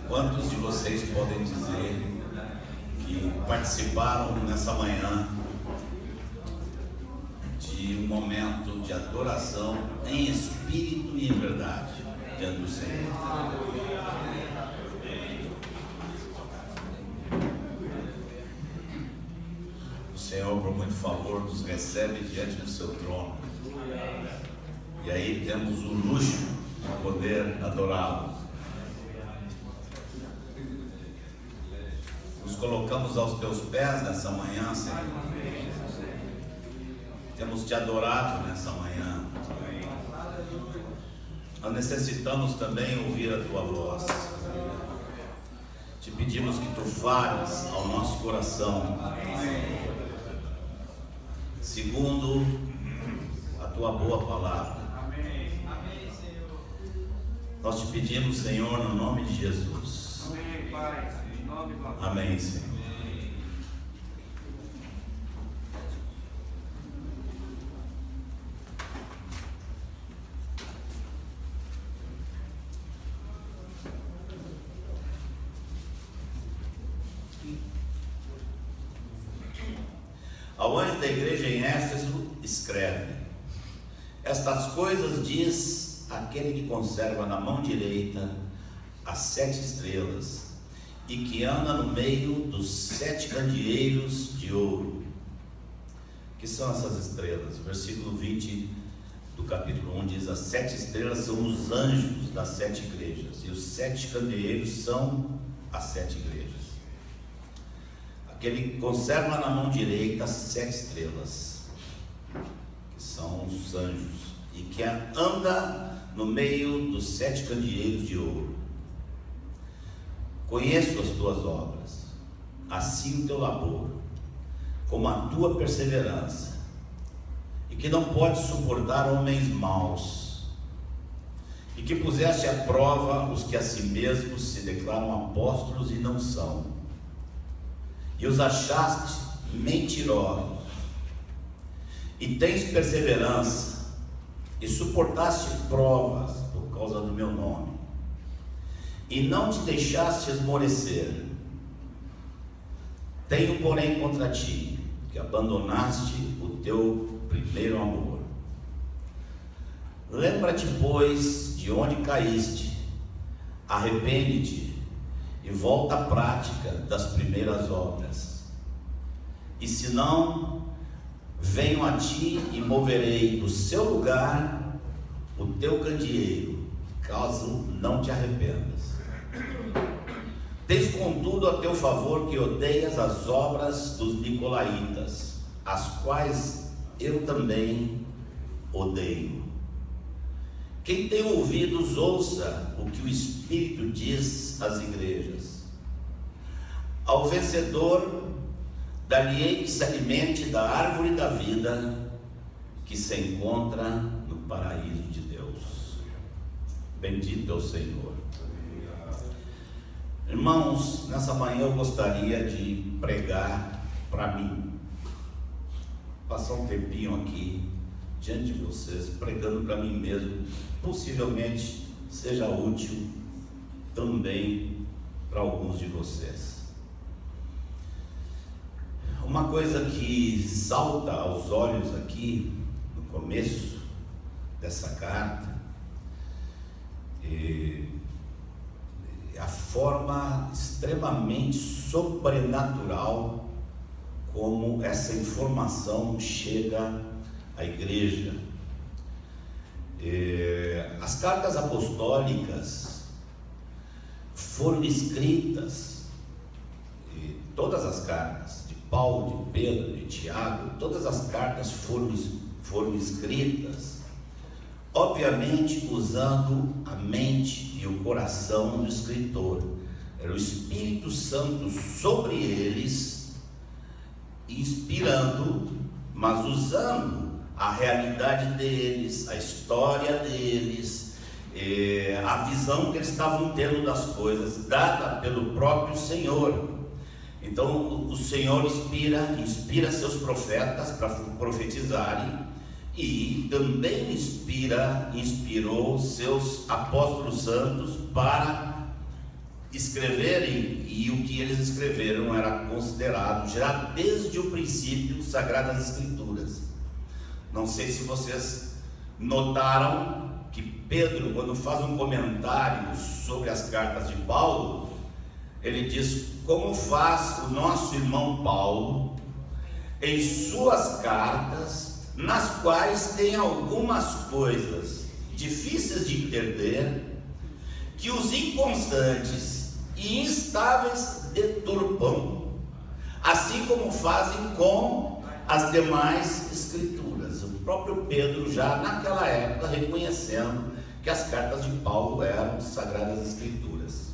Quantos de vocês podem dizer que participaram nessa manhã de um momento de adoração em espírito e em verdade diante do Senhor? O Senhor, por muito favor, nos recebe diante do seu trono, e aí temos o luxo de poder adorá-lo. Nos colocamos aos teus pés nessa manhã, Senhor. Temos te adorado nessa manhã. Nós necessitamos também ouvir a tua voz. Te pedimos que tu fales ao nosso coração, segundo a tua boa palavra. Nós te pedimos, Senhor, no nome de Jesus. Amém, Pai. Amém, Senhor. Ao anjo da igreja em Éfeso escreve: estas coisas diz aquele que conserva na mão direita as 7 estrelas e que anda no meio dos 7 candeeiros de ouro. Que são essas estrelas? O versículo 20 do capítulo 1 diz: as 7 estrelas são os anjos das 7 igrejas, e os 7 candeeiros são as 7 igrejas. Aquele que conserva na mão direita as 7 estrelas, que são os anjos, e que anda no meio dos 7 candeeiros de ouro. Conheço as tuas obras, assim o teu labor, como a tua perseverança, e que não podes suportar homens maus, e que puseste à prova os que a si mesmos se declaram apóstolos e não são, e os achaste mentirosos, e tens perseverança, e suportaste provas por causa do meu nome, e não te deixaste esmorecer. Tenho, porém, contra ti que abandonaste o teu primeiro amor. Lembra-te, pois, de onde caíste, arrepende-te e volta à prática das primeiras obras. E se não, venho a ti e moverei do seu lugar o teu candeeiro, caso não te arrependas. Tens contudo a teu favor que odeias as obras dos nicolaítas, as quais eu também odeio. Quem tem ouvidos, ouça o que o Espírito diz às igrejas. Ao vencedor, dar-lhe-ei que se alimente da árvore da vida, que se encontra no paraíso de Deus. Bendito é o Senhor. Irmãos, nessa manhã eu gostaria de pregar para mim, passar um tempinho aqui diante de vocês, pregando para mim mesmo. Possivelmente seja útil também para alguns de vocês. Uma coisa que salta aos olhos aqui no começo dessa carta é a forma extremamente sobrenatural como essa informação chega à igreja. As cartas apostólicas foram escritas, todas as cartas de Paulo, de Pedro, de Tiago, todas as cartas foram escritas, obviamente usando a mente e o coração do escritor. Era o Espírito Santo sobre eles, inspirando, mas usando a realidade deles, a história deles, a visão que eles estavam tendo das coisas, dada pelo próprio Senhor. Então o Senhor inspira seus profetas para profetizarem, e também inspirou seus apóstolos santos para escreverem, e o que eles escreveram era considerado já desde o princípio Sagradas Escrituras. Não sei se vocês notaram que Pedro, quando faz um comentário sobre as cartas de Paulo, ele diz como faz o nosso irmão Paulo em suas cartas, nas quais tem algumas coisas difíceis de entender, que os inconstantes e instáveis deturpam, assim como fazem com as demais escrituras. O próprio Pedro já naquela época reconhecendo que as cartas de Paulo eram Sagradas Escrituras.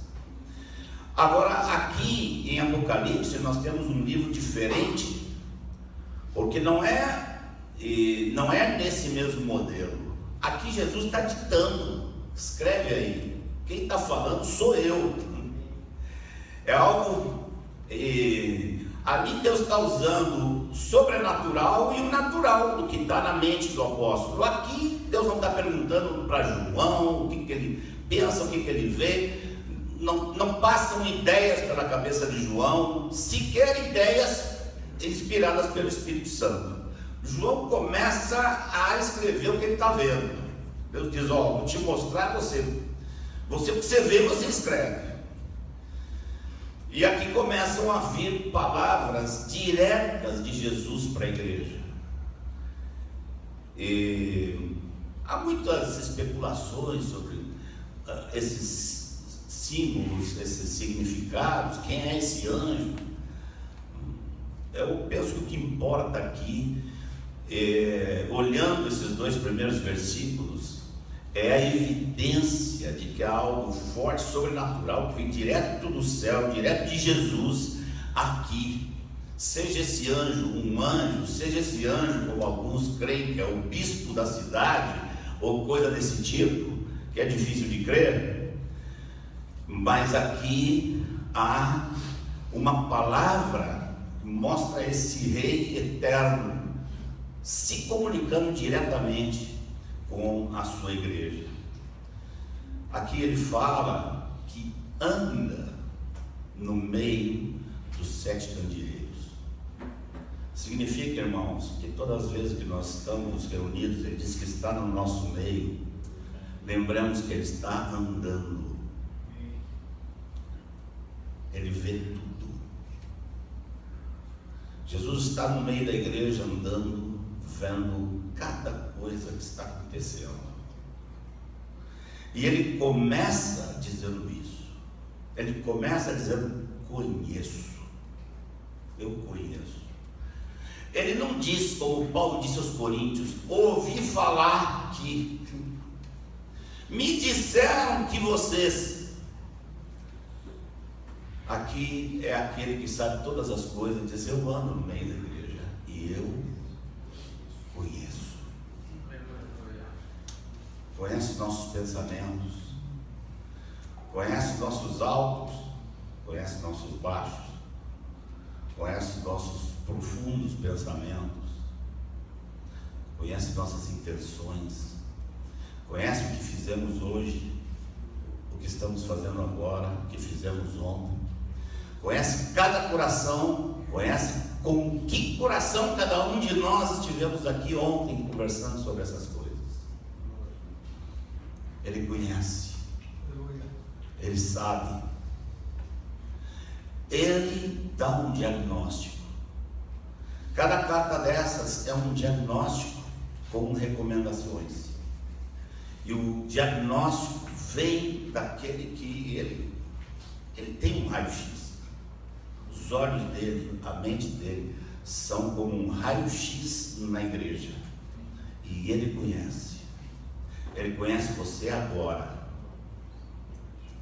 Agora aqui em Apocalipse nós temos um livro diferente, porque não é nesse mesmo modelo. Aqui Jesus está ditando, escreve aí, quem está falando sou eu. É algo, ali Deus está usando o sobrenatural e o natural do que está na mente do apóstolo. Aqui Deus não está perguntando para João o que ele pensa, o que ele vê. Não passam ideias pela cabeça de João, sequer ideias inspiradas pelo Espírito Santo. João começa a escrever o que ele está vendo. Deus diz: ó, vou te mostrar você o que você vê, você escreve. E aqui começam a vir palavras diretas de Jesus para a igreja. E há muitas especulações sobre esses símbolos, esses significados. Quem é esse anjo? Eu penso que o que importa aqui, olhando esses dois primeiros versículos, é a evidência de que há algo forte, sobrenatural, que vem direto do céu, direto de Jesus aqui. Seja esse anjo um anjo, seja esse anjo, como alguns creem que é o bispo da cidade, ou coisa desse tipo, que é difícil de crer, mas aqui há uma palavra que mostra esse rei eterno se comunicando diretamente com a sua igreja. Aqui ele fala que anda no meio dos 7 candeeiros. Significa, irmãos, que todas as vezes que nós estamos reunidos, ele diz que está no nosso meio, lembramos que ele está andando. Ele vê tudo. Jesus está no meio da igreja andando, vendo cada coisa que está acontecendo. E ele começa dizendo isso. Ele começa dizendo: conheço. Eu conheço. Ele não diz, como Paulo disse aos Coríntios: ouvi falar que, me disseram que vocês. Aqui é aquele que sabe todas as coisas, diz: eu ando no meio da igreja e eu conheço. Conhece nossos pensamentos, conhece nossos altos, conhece nossos baixos, conhece nossos profundos pensamentos, conhece nossas intenções, conhece o que fizemos hoje, o que estamos fazendo agora, o que fizemos ontem, conhece cada coração, conhece com que coração cada um de nós estivemos aqui ontem conversando sobre essas coisas. Ele conhece, ele sabe, ele dá um diagnóstico. Cada carta dessas é um diagnóstico com recomendações, e o diagnóstico vem daquele que ele tem um raio-x. Os olhos dele, a mente dele são como um raio-x na igreja, e ele conhece. Ele conhece você agora.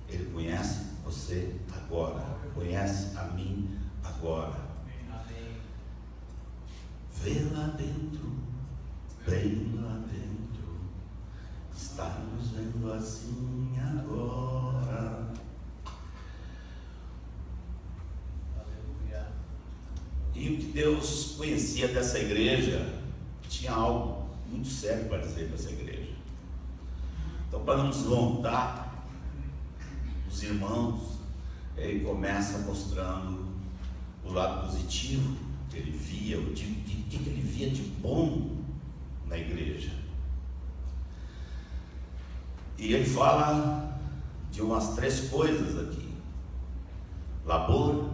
Ele conhece você agora. Conhece a mim agora. Vê lá dentro, bem lá dentro, está nos vendo assim agora. E o que Deus conhecia dessa igreja, tinha algo muito sério para dizer para essa igreja. Então, para não desmontar os irmãos, Ele começa mostrando o lado positivo que ele via, o que ele via de bom na igreja. E ele fala de umas 3 coisas aqui: labor,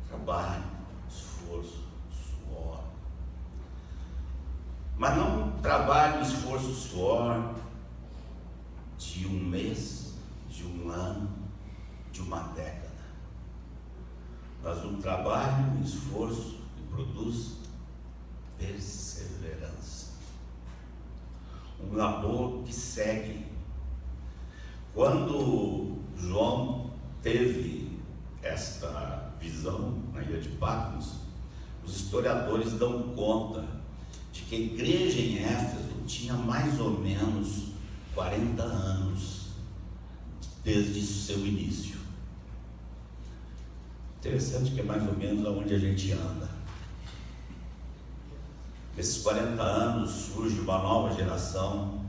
trabalho, esforço, suor. Mas não trabalho, esforço, suor de um mês, de um ano, de uma década, mas um trabalho, esforço que produz perseverança, um labor que segue. Quando João teve esta visão na ilha de Patmos, os historiadores dão conta de que a igreja em Éfeso tinha mais ou menos 40 anos desde seu início. Interessante que é mais ou menos aonde a gente anda. Nesses 40 anos surge uma nova geração.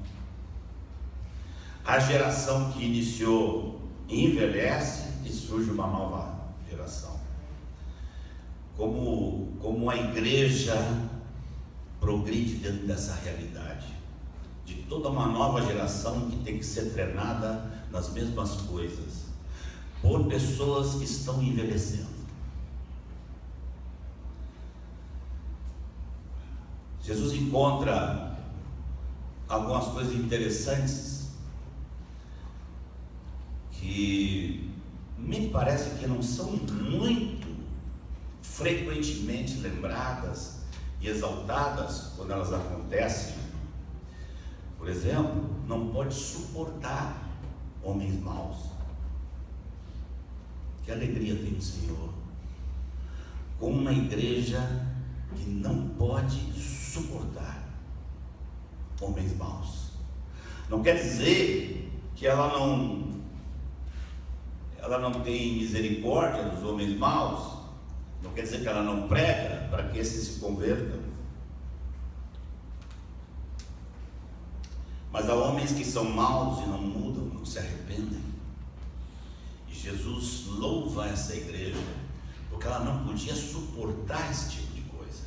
A geração que iniciou envelhece e surge uma nova geração. Como a igreja progride dentro dessa realidade de toda uma nova geração que tem que ser treinada nas mesmas coisas por pessoas que estão envelhecendo. Jesus encontra algumas coisas interessantes que me parece que não são muito frequentemente lembradas e exaltadas quando elas acontecem. Por exemplo, não pode suportar homens maus. Que alegria tem o Senhor com uma igreja que não pode suportar homens maus. Não quer dizer que ela não tem misericórdia dos homens maus. Não quer dizer que ela não prega para que esses se convertam. Mas há homens que são maus e não mudam, não se arrependem. E Jesus louva essa igreja, porque ela não podia suportar esse tipo de coisa.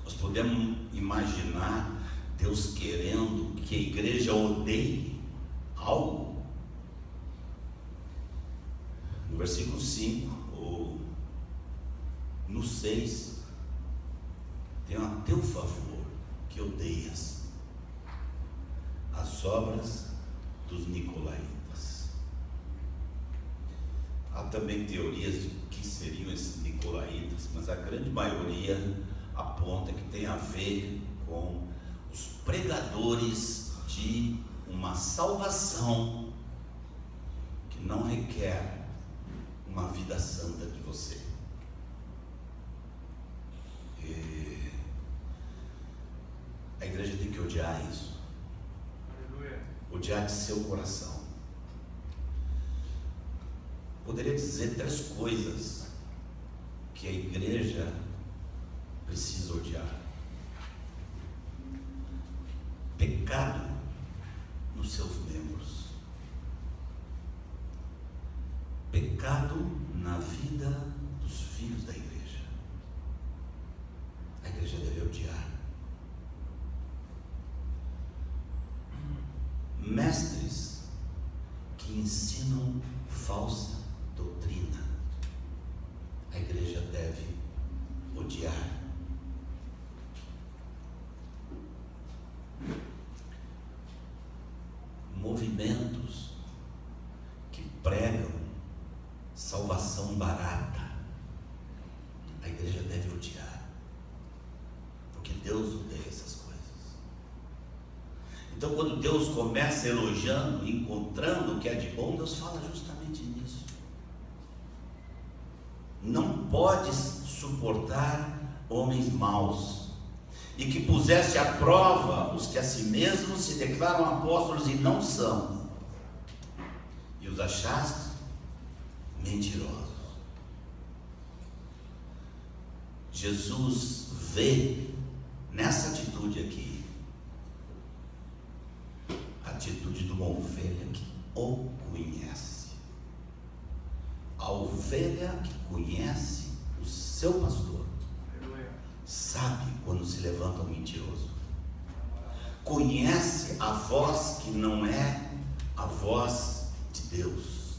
Nós podemos imaginar Deus querendo que a igreja odeie algo. No versículo 5, ou no 6, tem a teu favor que odeias as obras dos nicolaítas. Há também teorias de que seriam esses nicolaítas, mas a grande maioria aponta que tem a ver com os pregadores de uma salvação que não requer uma vida santa de você. E a igreja tem que odiar isso. Odiar de seu coração. Poderia dizer 3 coisas que a igreja precisa odiar: pecado nos seus membros, pecado na vida dos filhos da igreja. A igreja deve odiar mestres que ensinam falsa doutrina. A igreja deve odiar movimentos que pregam salvação barata. A igreja deve odiar, porque Deus odeia essas coisas. Então, quando Deus começa elogiando, encontrando o que é de bom, Deus fala justamente nisso. Não podes suportar homens maus, e que puseste à prova os que a si mesmos se declaram apóstolos e não são, e os achaste mentirosos. Jesus vê nessa atitude aqui a atitude de uma ovelha que o conhece. ovelha que conhece o seu pastor sabe quando se levanta um mentiroso. Conhece a voz que não é a voz de Deus,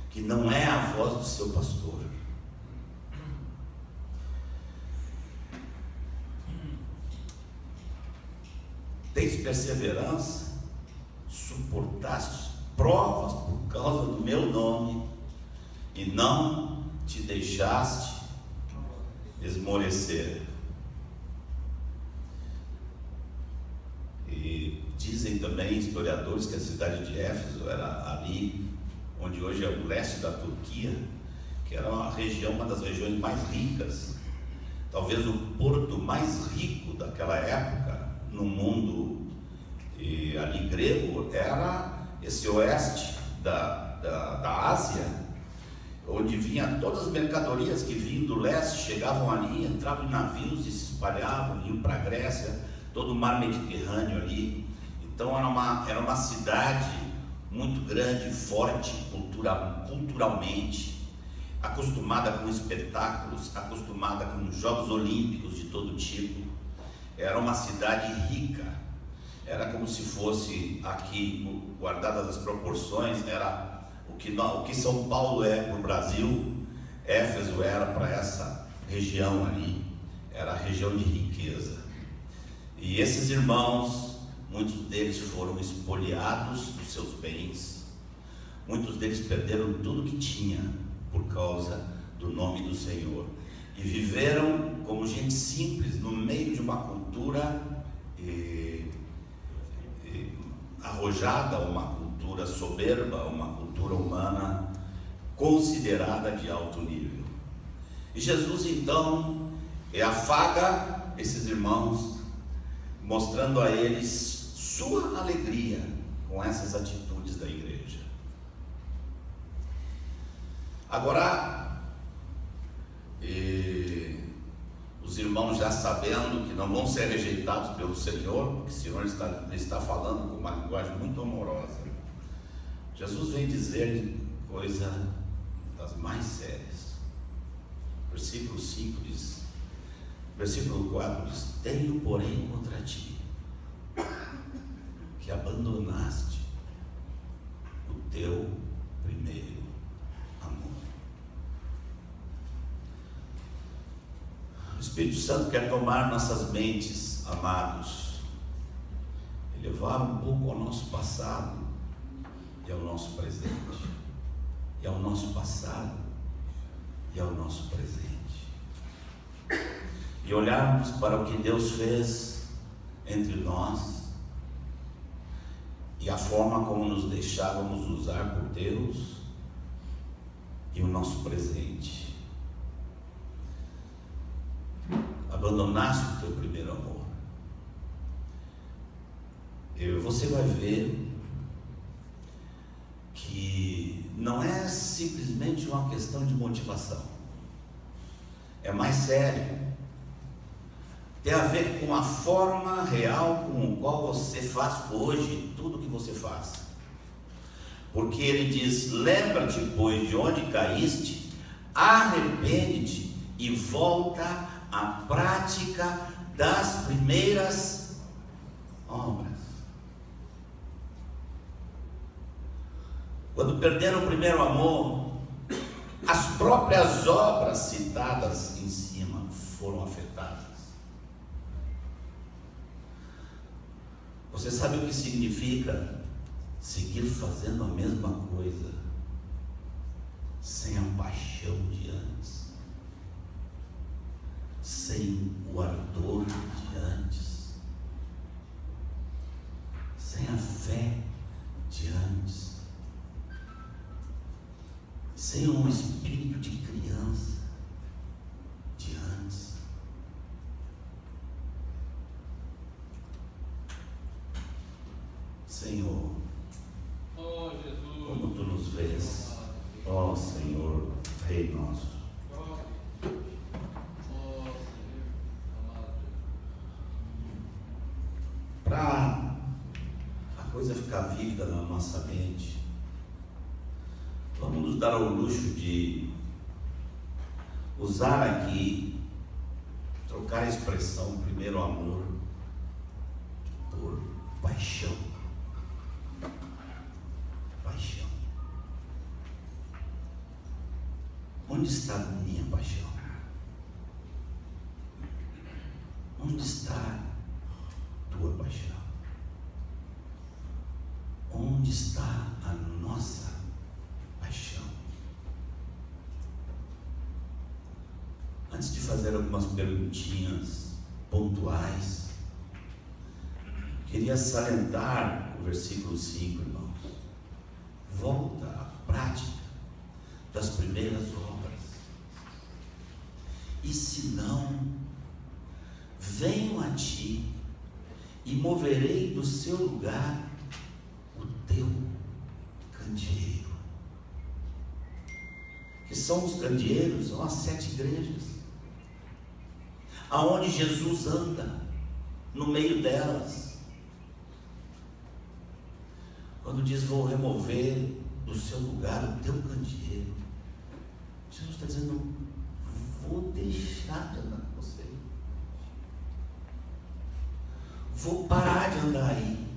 que não é a voz do seu pastor. Tens perseverança, suportaste provas por causa do meu nome e não te deixaste esmorecer. E dizem também historiadores que a cidade de Éfeso era ali onde hoje é o leste da Turquia, que era uma das regiões mais ricas, talvez o porto mais rico daquela época no mundo e ali grego, era esse oeste da Ásia, onde vinha todas as mercadorias que vinham do leste, chegavam ali, entravam em navios e se espalhavam, iam para a Grécia, todo o mar Mediterrâneo ali. Então era uma cidade muito grande, forte culturalmente, acostumada com espetáculos, acostumada com Jogos Olímpicos de todo tipo. Era uma cidade rica, era como se fosse aqui, guardadas as proporções, era o que São Paulo é para o Brasil, Éfeso era para essa região ali, era a região de riqueza. E esses irmãos, muitos deles foram espoliados dos seus bens, muitos deles perderam tudo que tinha por causa do nome do Senhor. E viveram como gente simples no meio de uma cultura arrojada, uma cultura soberba, uma cultura humana considerada de alto nível. E Jesus então afaga esses irmãos, mostrando a eles sua alegria com essas atitudes da igreja. Agora, os irmãos já sabendo que não vão ser rejeitados pelo Senhor, porque o Senhor está falando com uma linguagem muito amorosa, Jesus vem dizer coisa das mais sérias. Versículo 5 diz, versículo 4 diz: tenho porém contra ti que abandonaste o teu primeiro amor. O Espírito Santo quer tomar nossas mentes, amados, e levar um pouco ao nosso passado e ao nosso presente, e ao nosso passado e ao nosso presente, e olharmos para o que Deus fez entre nós e a forma como nos deixávamos usar por Deus e o nosso presente. Abandonaste o teu primeiro amor. E você vai ver que não é simplesmente uma questão de motivação, é mais sério, tem a ver com a forma real com a qual você faz hoje tudo o que você faz. Porque ele diz: lembra-te, pois, de onde caíste, arrepende-te e volta à prática das primeiras obras. Quando perderam o primeiro amor, as próprias obras citadas em cima foram afetadas. Você sabe o que significa seguir fazendo a mesma coisa sem a paixão de antes, sem o ardor de antes, sem a fé de antes, sem um espírito de criança de antes? Senhor, oh Jesus, como tu nos vês, ó Senhor, Rei nosso. Para a coisa ficar vívida na nossa mente, vamos nos dar o luxo de usar aqui, trocar a expressão primeiro amor por paixão. Paixão. Onde está a minha paixão? Onde está a tua paixão? Onde está a nossa paixão? Antes de fazer algumas perguntinhas pontuais, queria salientar o versículo 5, irmãos. Volta à prática das primeiras obras. E se não, venho a ti e moverei do seu lugar o teu candeeiro. Que são os candeeiros? São as 7 igrejas, aonde Jesus anda no meio delas. Quando diz vou remover do seu lugar o teu candeeiro, Jesus está dizendo, vou deixar de andar com você, vou parar de andar aí,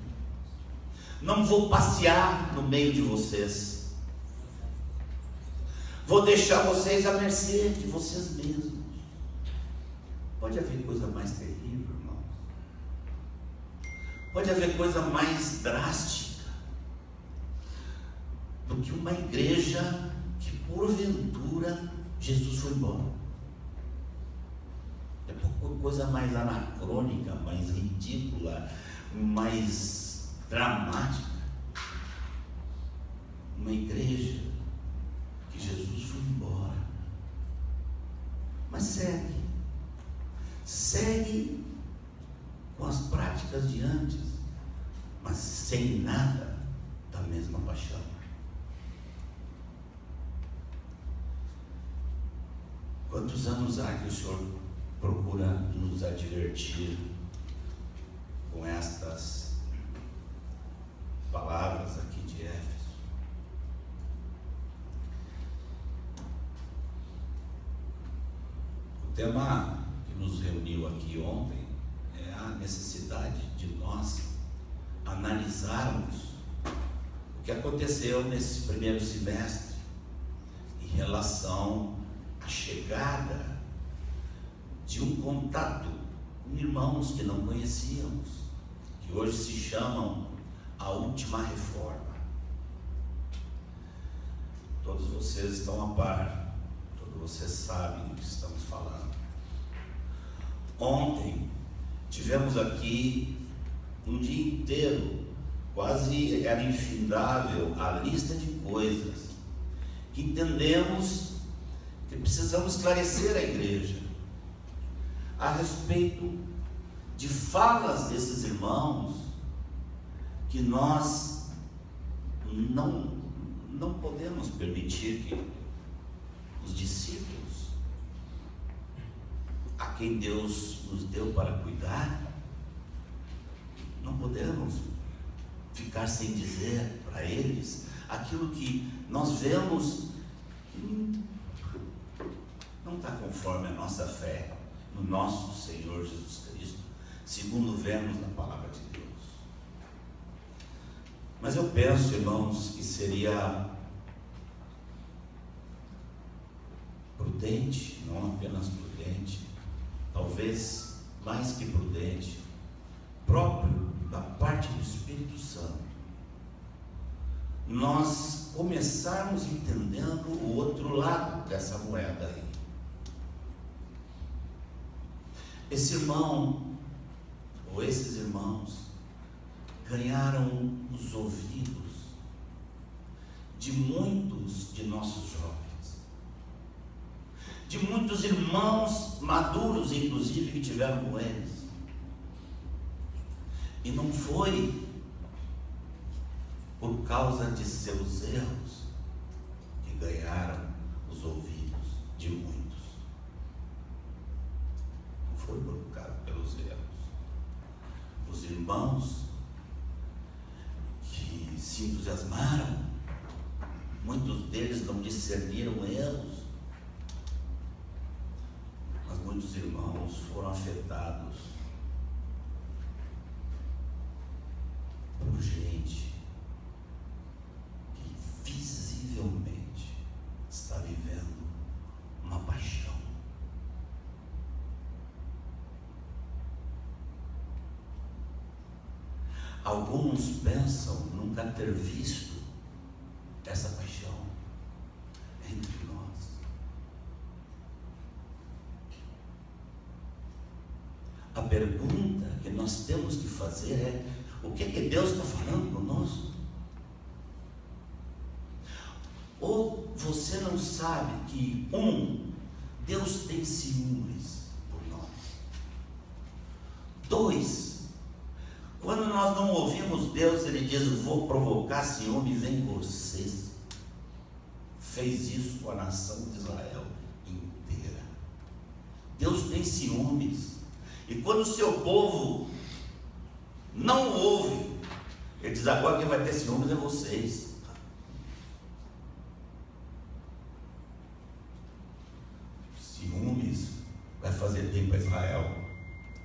não vou passear no meio de vocês, vou deixar vocês à mercê de vocês mesmos. Pode haver coisa mais terrível, irmãos? Pode haver coisa mais drástica do que uma igreja que porventura Jesus foi embora? É coisa mais anacrônica, mais ridícula, mais dramática. Uma igreja que Jesus foi embora. Mas segue com as práticas de antes, mas sem nada da mesma paixão. Quantos anos há que o Senhor procura nos advertir com estas palavras aqui de Éfeso? O tema que nos reuniu aqui ontem é a necessidade de nós analisarmos o que aconteceu nesse primeiro semestre em relação à chegada de um contato com irmãos que não conhecíamos, que hoje se chamam a Última Reforma. Todos vocês estão a par, todos vocês sabem do que estamos falando. Ontem tivemos aqui um dia inteiro, quase era infindável a lista de coisas que entendemos que precisamos esclarecer à igreja a respeito de falas desses irmãos que nós não podemos permitir que os discípulos, a quem Deus nos deu para cuidar, não podemos ficar sem dizer para eles aquilo que nós vemos que não está conforme a nossa fé no nosso Senhor Jesus Cristo, segundo vemos na palavra de Deus. Mas eu penso, irmãos, que seria prudente, não apenas prudente, talvez mais que prudente, próprio da parte do Espírito Santo, nós começarmos entendendo o outro lado dessa moeda aí. Esse irmão, ou esses irmãos, ganharam os ouvidos de muitos de nossos jovens, de muitos irmãos maduros, inclusive, que tiveram com eles. E não foi por causa de seus erros que ganharam os ouvidos de muitos. Não foi pelos erros. Os irmãos que se entusiasmaram, muitos deles não discerniram erros. Mas muitos irmãos foram afetados por gente que visivelmente está vivendo uma paixão. Alguns pensam nunca ter visto essa paixão entre nós. A pergunta que nós temos que fazer é: o que Deus está falando conosco? Ou você não sabe que, Deus tem ciúmes por nós. 2, quando nós não ouvimos Deus, Ele diz: vou provocar ciúmes em vocês. Fez isso com a nação de Israel inteira. Deus tem ciúmes. E quando o seu povo não ouve, Ele diz: agora quem vai ter ciúmes é vocês. Ciúmes vai fazer bem para Israel.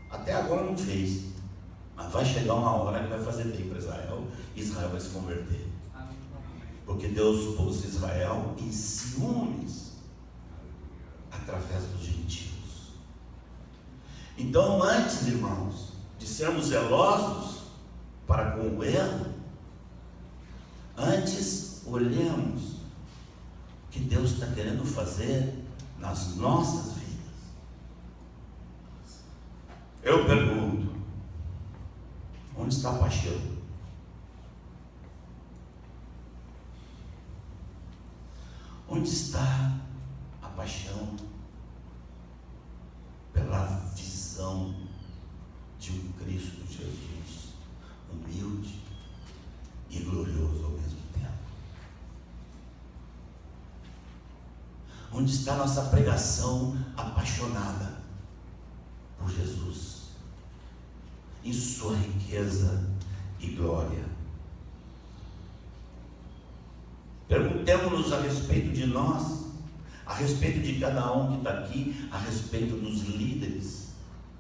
Até agora não fez, mas vai chegar uma hora que vai fazer bem para Israel, e Israel vai se converter. Porque Deus pôs Israel em ciúmes através dos gentios. Então, antes, irmãos, de sermos zelosos para com o erro, antes olhemos o que Deus está querendo fazer nas nossas vidas. Eu pergunto: onde está a paixão? Onde está a paixão pela visão de um Cristo Jesus humilde e glorioso ao mesmo tempo? Onde está a nossa pregação apaixonada por Jesus em sua riqueza e glória? Perguntemos-nos a respeito de nós, a respeito de cada um que está aqui, a respeito dos líderes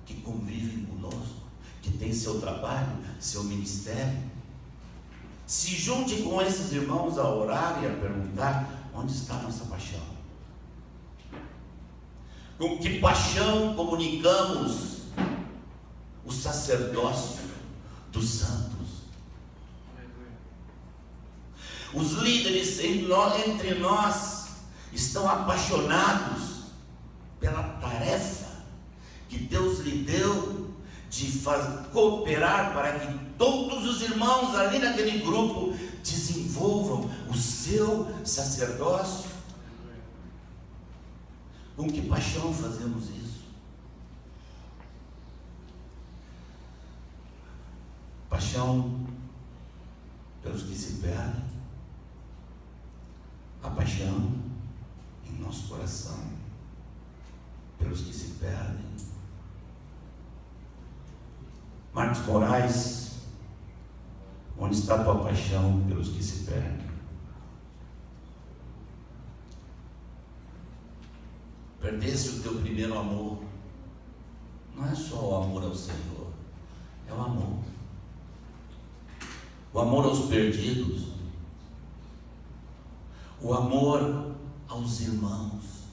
que convivem conosco, que tem seu trabalho, seu ministério. Se junte com esses irmãos a orar e a perguntar: onde está a nossa paixão? Com que paixão comunicamos o sacerdócio dos santos? Os líderes entre nós estão apaixonados pela tarefa que Deus lhe deu de cooperar para que todos os irmãos ali naquele grupo desenvolvam o seu sacerdócio. Com que paixão fazemos isso? Paixão pelos que se perdem, a paixão em nosso coração pelos que se perdem. Marcos Moraes, onde está a tua paixão pelos que se perdem? Perdesse o teu primeiro amor. Não é só o amor ao Senhor, é o amor aos perdidos, o amor aos irmãos.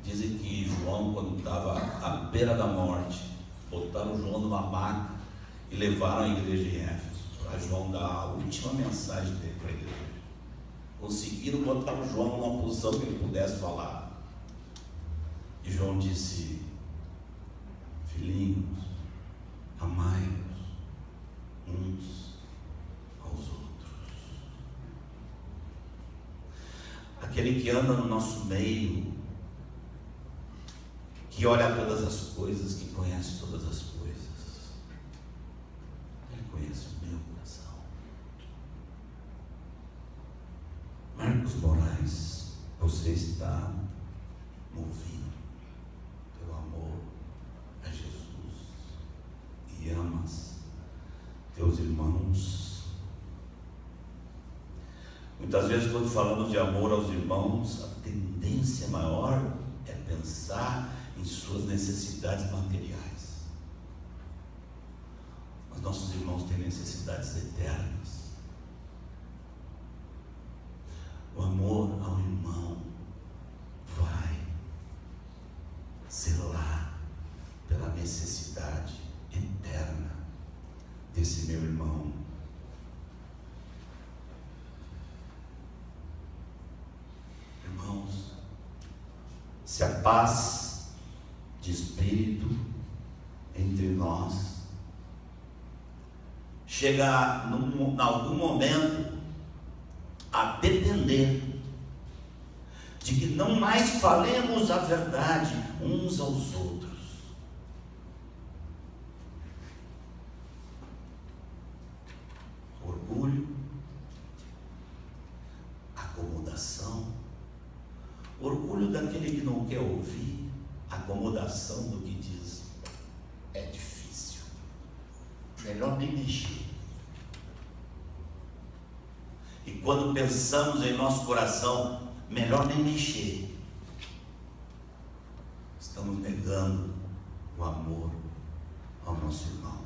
Dizem que João, quando estava à beira da morte, botaram João numa maca e levaram à igreja de Éfeso, para João dar a última mensagem dele para a igreja. Conseguiram botar o João numa posição que ele pudesse falar. E João disse: filhinhos, amai-vos uns aos outros. Aquele que anda no nosso meio, que olha todas as coisas, que conhece todas as coisas, ele conhece o meu coração. Marcos Moraes, você está movido pelo amor a Jesus e amas teus irmãos Muitas vezes, quando falamos de amor aos irmãos, a tendência maior é pensar em suas necessidades materiais. Mas nossos irmãos têm necessidades eternas. O amor ao irmão vai zelar pela necessidade eterna desse meu irmão. Irmãos, se a paz de espírito entre nós chegar em algum momento a depender de que não mais falemos a verdade uns aos outros, orgulho, acomodação, orgulho daquele que não quer ouvir, acomodação do que diz é difícil, melhor nem mexer. E quando pensamos em nosso coração, melhor nem mexer, estamos negando o amor ao nosso irmão.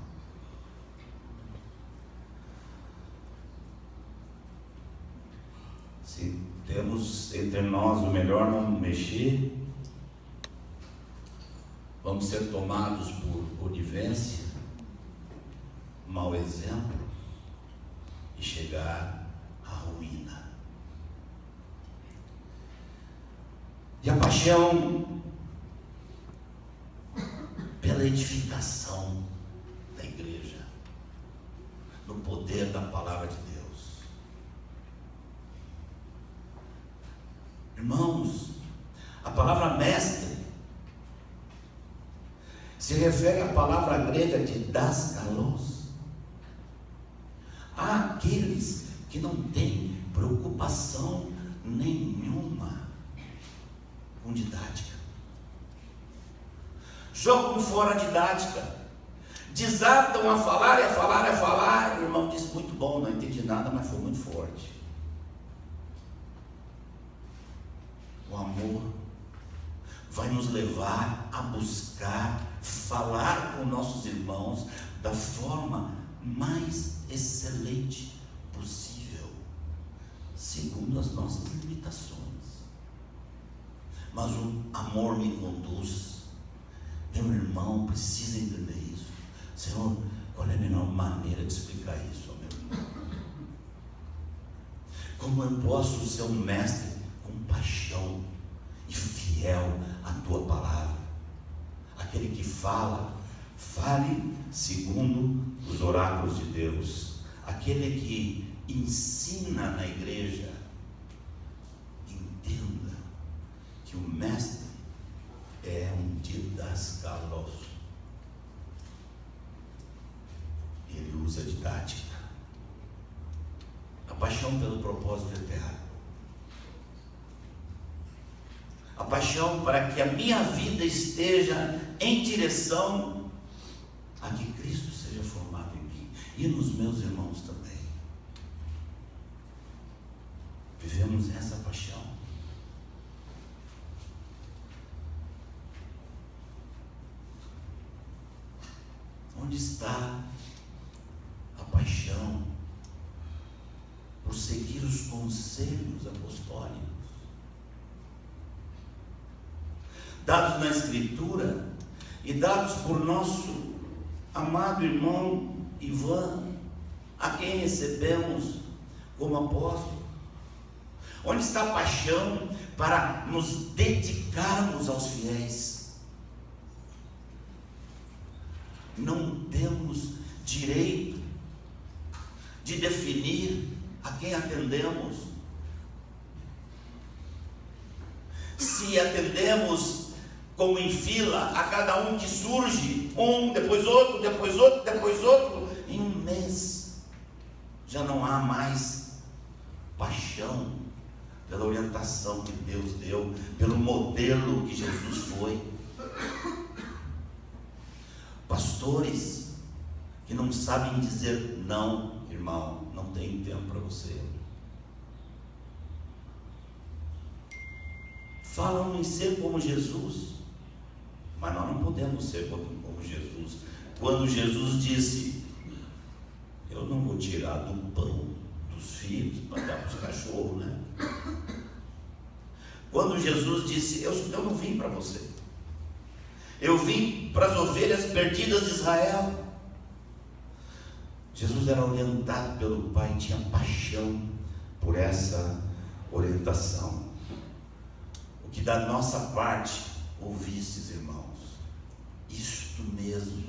Se temos entre nós o melhor não mexer, vamos ser tomados por conivência, mau exemplo, e chegar à ruína. E a paixão pela edificação da igreja, no poder da palavra de Deus. Irmãos, a palavra mestre se refere à palavra grega de daskalos, àqueles que não têm preocupação nenhuma com didática, jogam fora a didática, desatam a falar e a falar e a falar. O irmão disse: muito bom, não entendi nada, mas foi muito forte. O amor vai nos levar a buscar falar com nossos irmãos da forma mais excelente possível, segundo as nossas limitações. Mas o amor me conduz. Meu irmão precisa entender isso. Senhor, qual é a melhor maneira de explicar isso ao meu irmão? Como eu posso ser um mestre com paixão e fiel à tua palavra? Aquele que fale segundo os oráculos de Deus. Aquele que ensina na igreja, entenda que o mestre é um didaskalos. Ele usa didática. A paixão pelo propósito eterno. A paixão para que a minha vida esteja em direção a que Cristo seja formado em mim e nos meus irmãos também. Vivemos essa paixão. Onde está a paixão por seguir os conselhos apostólicos dados na Escritura e dados por nosso amado irmão Ivan, a quem recebemos como apóstolo? Onde está a paixão para nos dedicarmos aos fiéis? Não temos direito de definir a quem atendemos. Se atendemos como em fila a cada um que surge, um, depois outro, depois outro, depois outro, em um mês já não há mais paixão pela orientação que Deus deu, pelo modelo que Jesus foi. Pastores que não sabem dizer não, irmão, não tem tempo para você. falam em ser como Jesus, mas nós não podemos ser como Jesus. Quando Jesus disse: eu não vou tirar do pão dos filhos para dar para os cachorros, né? Quando Jesus disse: eu não vim para você, eu vim para as ovelhas perdidas de Israel. Jesus era orientado pelo Pai, tinha paixão por essa orientação. O que da nossa parte ouvistes, irmãos, isto mesmo,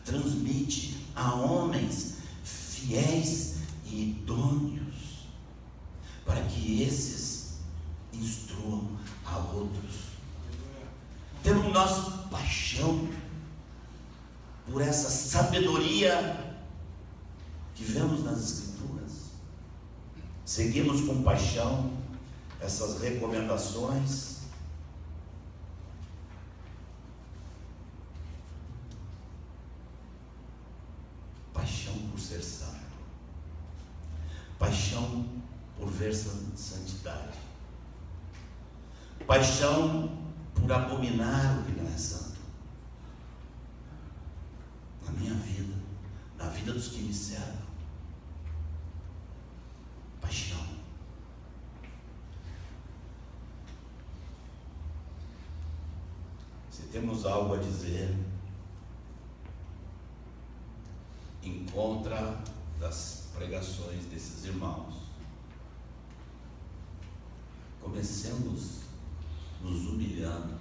transmite a homens fiéis e idôneos, para que esses instruam a outros. Temos nós paixão por essa sabedoria que vemos nas Escrituras? Seguimos com paixão essas recomendações? Paixão por ser santo, paixão por ver santidade, paixão por abominar o que não é santo. Na minha vida, na vida dos que me cercam, paixão. Se temos algo a dizer em contra das pregações desses irmãos, comecemos nos humilhando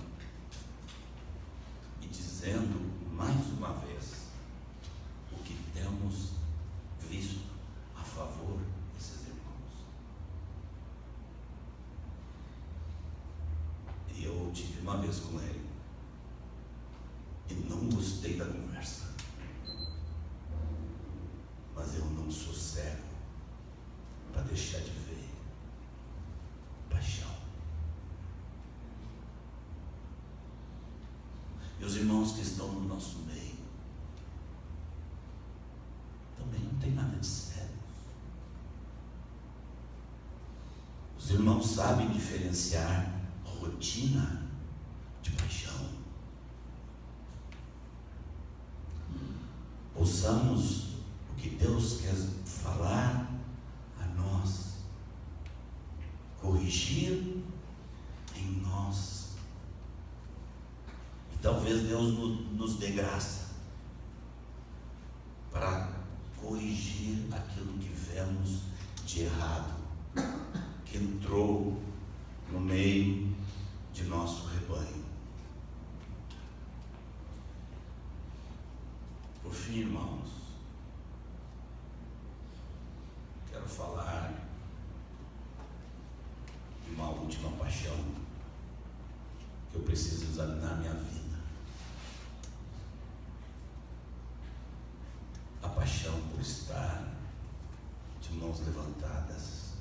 e dizendo mais uma vez o que temos visto a favor desses irmãos. E eu tive uma vez com ele e não gostei da conversa, mas eu não sou cego para deixar de ver paixão. E os irmãos que estão no nosso meio também não tem nada de sério. Os irmãos sabem diferenciar rotina de paixão. Ouçamos o que Deus quer falar a nós, corrigir em nós. E talvez Deus nos dê graça para corrigir aquilo que vemos de errado, que entrou no meio de nosso rebanho. Por fim, irmãos, quero falar de uma última paixão que eu preciso examinar minha vida. A paixão por estar de mãos levantadas,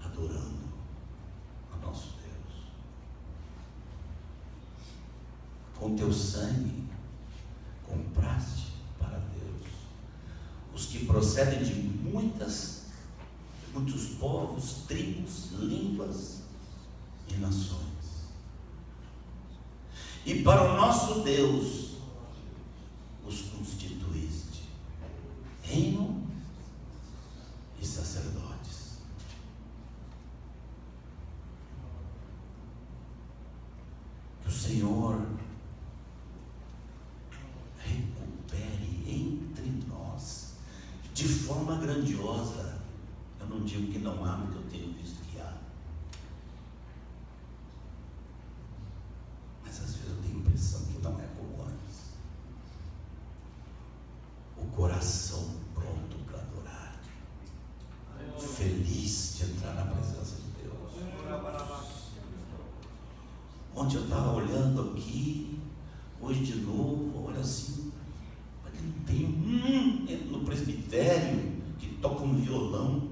adorando a nosso Deus. Com teu sangue compraste para Deus os que procedem de muitos povos, tribos, línguas e nações. E para o nosso Deus os constituíste reino e sacerdotes. Que o Senhor recupere entre nós de forma grandiosa. Eu não digo que não há, porque eu tenho visto que há, mas às vezes eu tenho a impressão que não é como antes. O coração pronto para adorar, feliz de entrar na presença de Deus. Ontem eu estava olhando aqui, hoje de novo, olha assim, mas não tem no presbitério que toca um violão.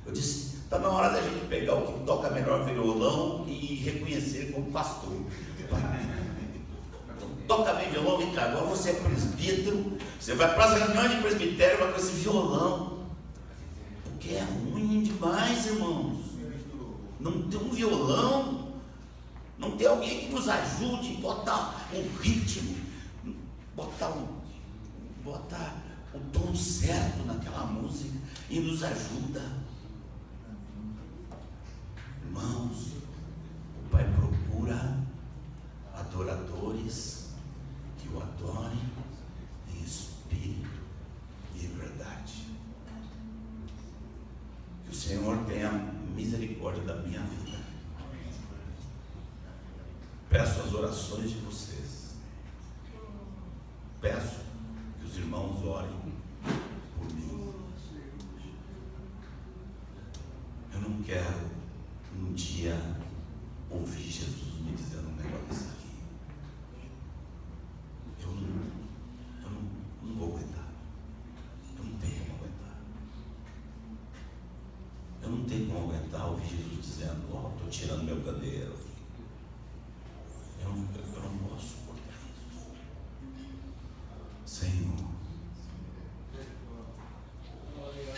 Eu disse, está na hora da gente pegar o que toca melhor violão e reconhecer ele como pastor. Toca bem violão, vem cá, agora você é presbítero, você vai para as reuniões de presbitério, vai com esse violão, porque é ruim. ruim demais, irmãos. Não tem um violão, não tem alguém que nos ajude a botar um ritmo, botar o tom certo naquela música e nos ajuda. Irmãos, o Pai procura adoradores que o adorem em espírito e em verdade. Que o Senhor tenha misericórdia da minha vida. Peço as orações de vocês. Peço que os irmãos orem por mim. Eu não quero um dia ouvir Jesus me dizendo um negócio desse aqui. Eu não vou aguentar. Eu não tenho como aguentar. Eu não tenho como aguentar ouvir Jesus dizendo: ó, estou tirando meu candeeiro aqui. Eu não posso suportar isso. Senhor,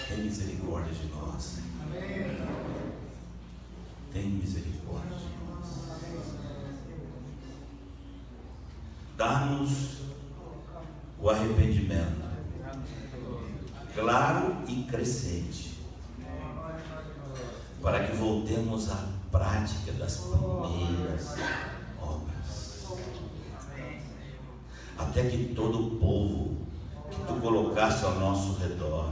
tem misericórdia de nós. Tem misericórdia de nós. Dá-nos o arrependimento claro e crescente, para que voltemos à prática das primeiras obras, até que todo o povo que tu colocaste ao nosso redor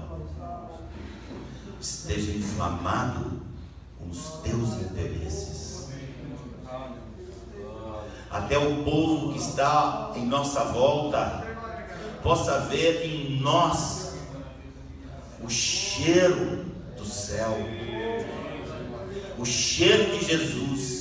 esteja inflamado com os teus interesses, até o povo que está em nossa volta possa ver em nós o cheiro do céu, o cheiro de Jesus,